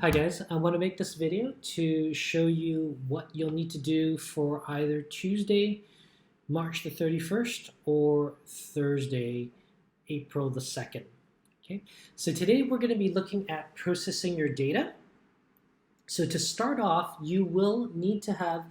Hi guys, I want to make this video to show you what you'll need to do for either Tuesday, March the 31st or Thursday, April the 2nd. Okay, so today we're going to be looking at processing your data. So to start off, you will need to have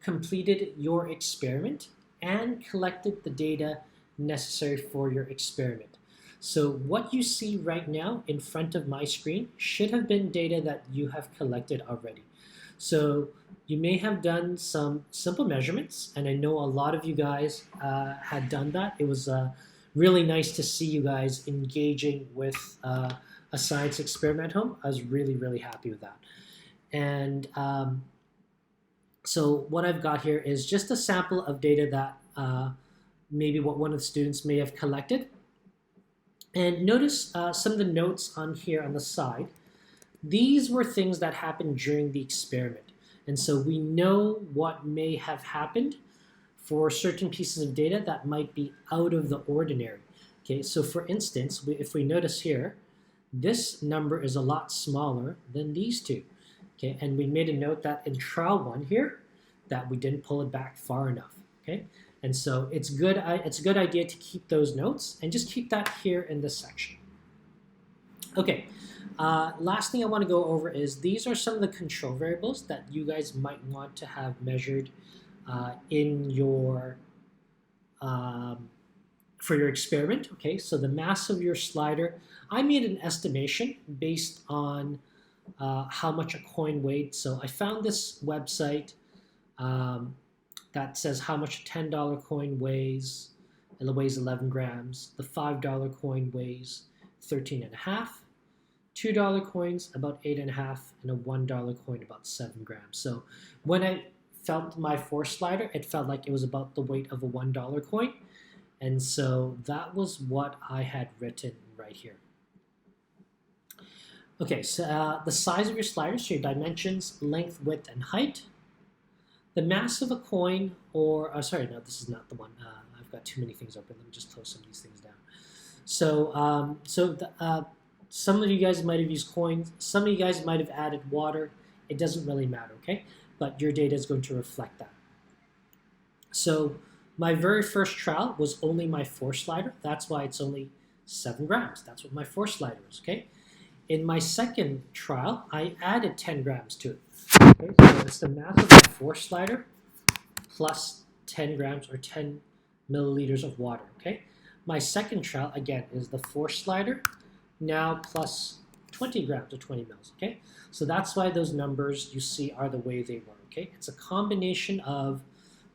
completed your experiment and collected the data necessary for your experiment. So what you see right now in front of my screen should have been data that you have collected already. So you may have done some simple measurements, and I know a lot of you guys had done that. It was really nice to see you guys engaging with a science experiment home. I was really, really happy with that. And so what I've got here is just a sample of data that maybe what one of the students may have collected. And notice some of the notes on here on the side. These were things that happened during the experiment. And so we know what may have happened for certain pieces of data that might be out of the ordinary. Okay, so for instance, if we notice here, this number is a lot smaller than these two. Okay, and we made a note that in trial one here, that we didn't pull it back far enough. Okay, and so it's good. It's a good idea to keep those notes and just keep that here in this section. Okay, last thing I want to go over is these are some of the control variables that you guys might want to have measured in your for your experiment. Okay, so the mass of your slider, I made an estimation based on how much a coin weighed. So I found this website that says how much a $10 coin weighs. It weighs 11 grams. The $5 coin weighs 13 and a half. $2 coins about 8.5, and a $1 coin about 7 grams. So when I felt my force slider, it felt like it was about the weight of a $1 coin. And so that was what I had written right here. Okay, so the size of your slider, so your dimensions, length, width, and height. The mass of a coin, or sorry, no, this is not the one. I've got too many things open. Let me just close some of these things down. So, some of you guys might have used coins. Some of you guys might have added water. It doesn't really matter, okay? But your data is going to reflect that. So my very first trial was only my force slider. That's why it's only 7 grams. That's what my force slider is, okay? In my second trial, I added 10 grams to it. Okay, so it's the mass of the force slider plus 10 grams or 10 milliliters of water, okay? My second trial, again, is the force slider now plus 20 grams or 20 mils, okay? So that's why those numbers you see are the way they were, okay? It's a combination of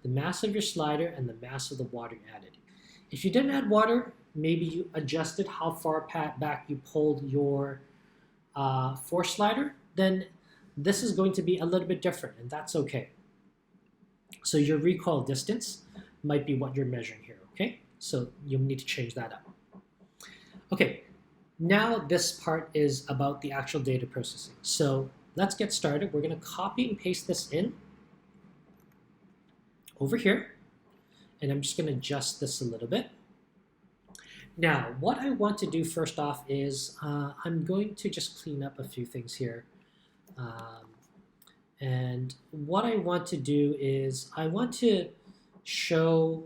the mass of your slider and the mass of the water added. If you didn't add water, maybe you adjusted how far back you pulled your force slider, then this is going to be a little bit different, and that's okay. So your recoil distance might be what you're measuring here, okay? So you'll need to change that up. Okay, now this part is about the actual data processing. So let's get started. We're going to copy and paste this in over here, and I'm just going to adjust this a little bit. Now, what I want to do first off is I'm going to just clean up a few things here. And what I want to do is I want to show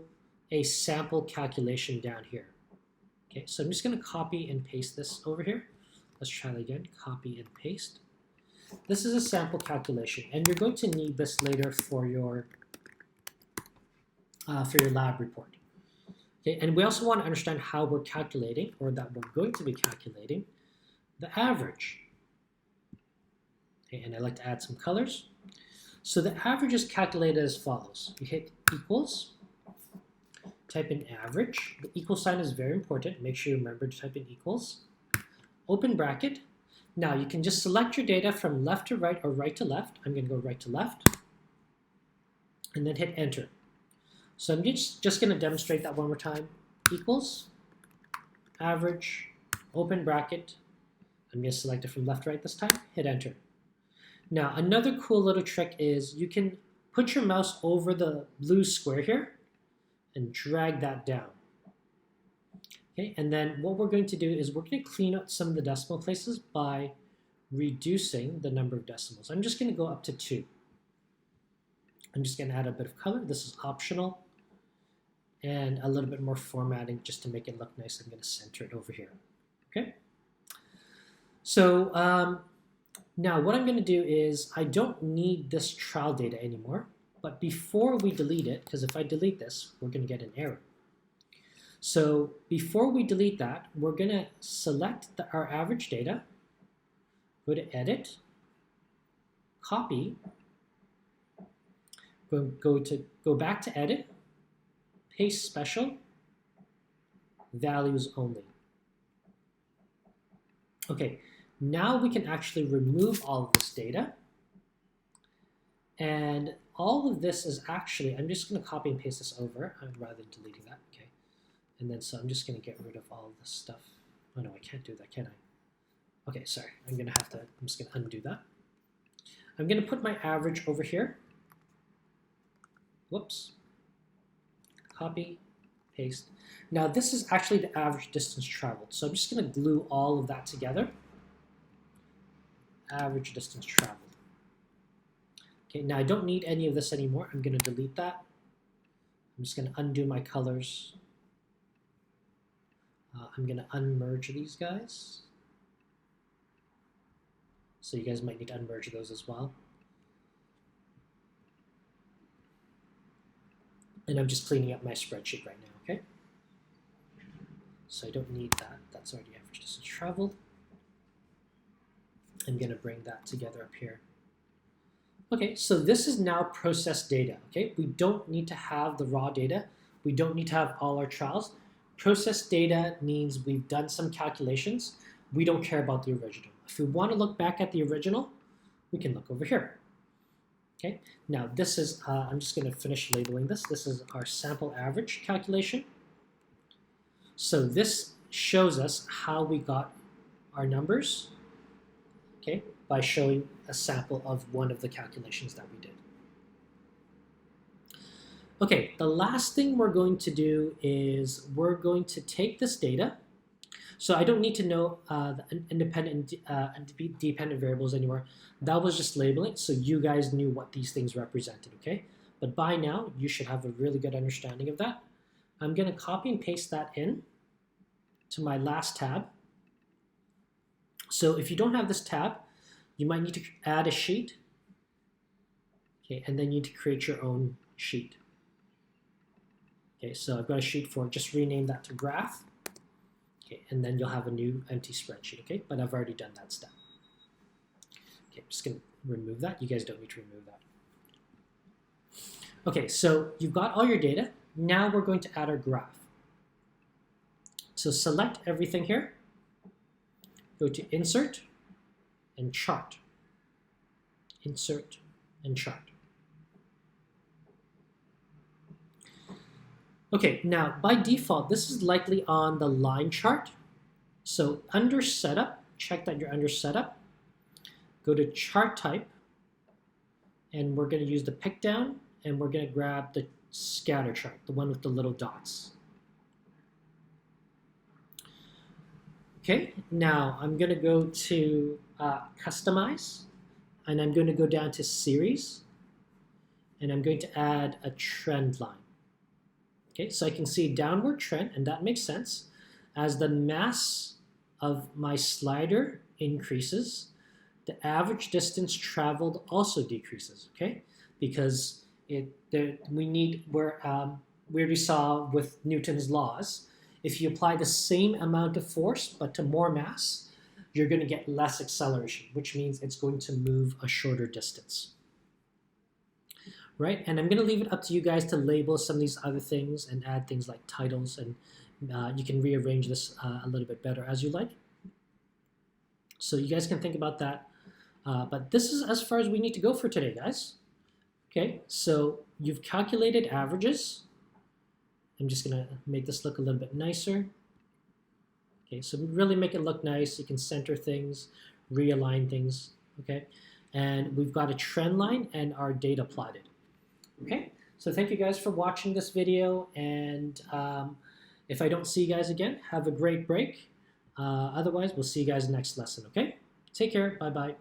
a sample calculation down here. Okay, so I'm just going to copy and paste this over here. Let's try that again. Copy and paste. This is a sample calculation, and you're going to need this later for your lab report. Okay, and we also want to understand how we're calculating, or that we're going to be calculating, the average. Okay, and I like to add some colors. So the average is calculated as follows. You hit equals, type in average. The equal sign is very important. Make sure you remember to type in equals. Open bracket. Now you can just select your data from left to right or right to left. I'm going to go right to left. And then hit enter. So I'm just going to demonstrate that one more time. Equals, average, open bracket. I'm going to select it from left to right this time. Hit enter. Now another cool little trick is you can put your mouse over the blue square here and drag that down. Okay, and then what we're going to do is we're going to clean up some of the decimal places by reducing the number of decimals. I'm just going to go up to 2. I'm just going to add a bit of color. This is optional. And a little bit more formatting just to make it look nice. I'm going to center it over here. Okay. So now what I'm going to do is I don't need this trial data anymore. But before we delete it, because if I delete this, we're going to get an error. So before we delete that, we're going to select our average data, go to Edit, Copy, go back to Edit, Paste Special, Values Only. Okay, now we can actually remove all of this data. And all of this is actually, I'm just going to copy and paste this over rather than deleting that. Okay, and then so I'm just going to get rid of all of this stuff. Oh no, I can't do that, can I? Okay, sorry. I'm just going to undo that. I'm going to put my average over here. Whoops. Copy, paste. Now this is actually the average distance traveled. So I'm just going to glue all of that together. Average distance traveled. Okay, now I don't need any of this anymore. I'm going to delete that. I'm just going to undo my colors. I'm going to unmerge these guys. So you guys might need to unmerge those as well. And I'm just cleaning up my spreadsheet right now, okay? So I don't need that. That's already average distance traveled. I'm going to bring that together up here. Okay, so this is now processed data, okay? We don't need to have the raw data. We don't need to have all our trials. Processed data means we've done some calculations. We don't care about the original. If we want to look back at the original, we can look over here. Okay, now this is, I'm just going to finish labeling this. This is our sample average calculation. So this shows us how we got our numbers, okay, by showing a sample of one of the calculations that we did. Okay, the last thing we're going to do is we're going to take this data. So I don't need to know the independent and dependent variables anymore. That was just labeling, so you guys knew what these things represented, okay? But by now, you should have a really good understanding of that. I'm going to copy and paste that in to my last tab. So if you don't have this tab, you might need to add a sheet, okay, and then you need to create your own sheet. Okay, so I've got a sheet for, just rename that to graph. Okay, and then you'll have a new empty spreadsheet, okay? But I've already done that step. Okay, I'm just going to remove that. You guys don't need to remove that. Okay, so you've got all your data. Now we're going to add our graph. So select everything here. Go to Insert and Chart. Insert and Chart. Okay, now by default, this is likely on the line chart. So under Setup, check that you're under Setup. Go to Chart Type, and we're going to use the pick down, and we're going to grab the scatter chart, the one with the little dots. Okay, now I'm going to go to Customize, and I'm going to go down to Series, and I'm going to add a trend line. Okay, so I can see a downward trend, and that makes sense. As the mass of my slider increases, the average distance traveled also decreases, okay? Because we already saw with Newton's laws, if you apply the same amount of force but to more mass, you're going to get less acceleration, which means it's going to move a shorter distance. Right, and I'm going to leave it up to you guys to label some of these other things and add things like titles, and you can rearrange this a little bit better as you like. So you guys can think about that. But this is as far as we need to go for today, guys. Okay, so you've calculated averages. I'm just going to make this look a little bit nicer. Okay, so really make it look nice. You can center things, realign things, okay? And we've got a trend line and our data plotted. Okay, so thank you guys for watching this video, and if I don't see you guys again, have a great break. Otherwise, we'll see you guys next lesson, okay? Take care. Bye bye.